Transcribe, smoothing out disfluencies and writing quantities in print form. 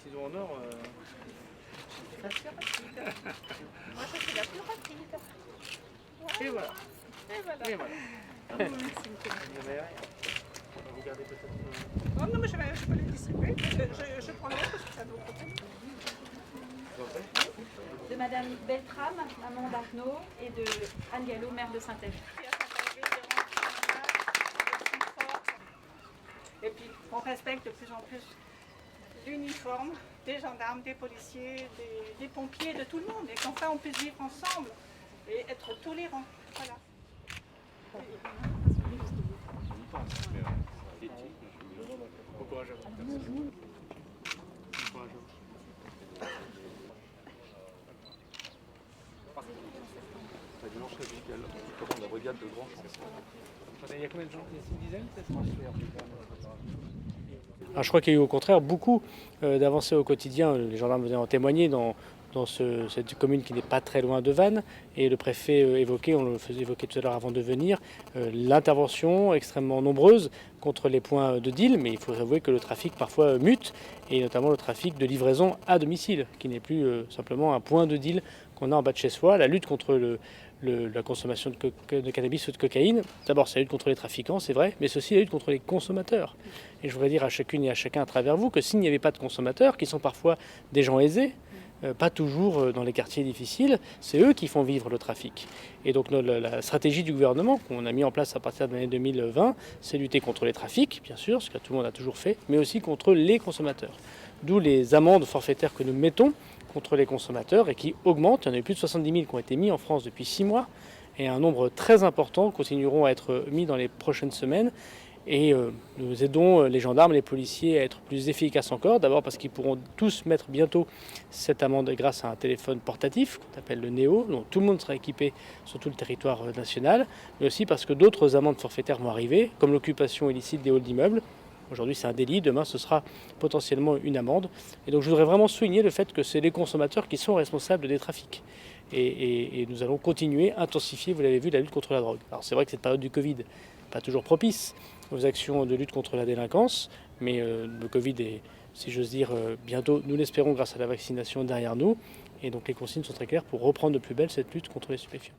ciseaux en or. La plus rapide. Moi, je suis la plus rapide. Et voilà. Et voilà. Et voilà. Merci. Vous avez rien. Vous gardez peut-être. Oh non, mais je vais les distribuer. Je prends l'autre parce que ça doit côté. De Madame Beltrame, maman d'Arnaud, et de Anne Gallo, mère de Saint-Ève. Et puis, on respecte de plus en plus l'uniforme des gendarmes, des policiers, des pompiers, de tout le monde. Et qu'enfin, on puisse vivre ensemble et être tolérants. Voilà. Bon courage à vous. Bon courage à vous. Dimanche musical, comme la brigade de grands chansons. Il y a combien de gens? Il y a une dizaine peut-être? Je crois qu'il y a eu au contraire beaucoup d'avancées au quotidien. Les gendarmes venaient en témoigner dans cette commune qui n'est pas très loin de Vannes. Et le préfet évoquait, on le faisait évoquer tout à l'heure avant de venir, l'intervention extrêmement nombreuse contre les points de deal. Mais il faut avouer que le trafic parfois mute, et notamment le trafic de livraison à domicile, qui n'est plus simplement un point de deal qu'on a en bas de chez soi. La lutte contre la consommation de cannabis ou de cocaïne, d'abord c'est la lutte contre les trafiquants, c'est vrai, mais c'est aussi la lutte contre les consommateurs. Et je voudrais dire à chacune et à chacun à travers vous que s'il n'y avait pas de consommateurs, qui sont parfois des gens aisés, pas toujours dans les quartiers difficiles, c'est eux qui font vivre le trafic. Et donc la stratégie du gouvernement qu'on a mis en place à partir de l'année 2020, c'est lutter contre les trafics, bien sûr, ce que tout le monde a toujours fait, mais aussi contre les consommateurs. D'où les amendes forfaitaires que nous mettons contre les consommateurs et qui augmentent. Il y en a eu plus de 70 000 qui ont été mis en France depuis 6 mois et un nombre très important continueront à être mis dans les prochaines semaines. Et nous aidons les gendarmes, les policiers à être plus efficaces encore. D'abord parce qu'ils pourront tous mettre bientôt cette amende grâce à un téléphone portatif qu'on appelle le Néo, dont tout le monde sera équipé sur tout le territoire national, mais aussi parce que d'autres amendes forfaitaires vont arriver, comme l'occupation illicite des halls d'immeubles. Aujourd'hui c'est un délit, demain ce sera potentiellement une amende. Et donc je voudrais vraiment souligner le fait que c'est les consommateurs qui sont responsables des trafics. Et nous allons continuer, intensifier, vous l'avez vu, la lutte contre la drogue. Alors c'est vrai que cette période du Covid n'est pas toujours propice aux actions de lutte contre la délinquance, mais le Covid est, si j'ose dire, bientôt, nous l'espérons grâce à la vaccination, derrière nous. Et donc les consignes sont très claires pour reprendre de plus belle cette lutte contre les stupéfiants.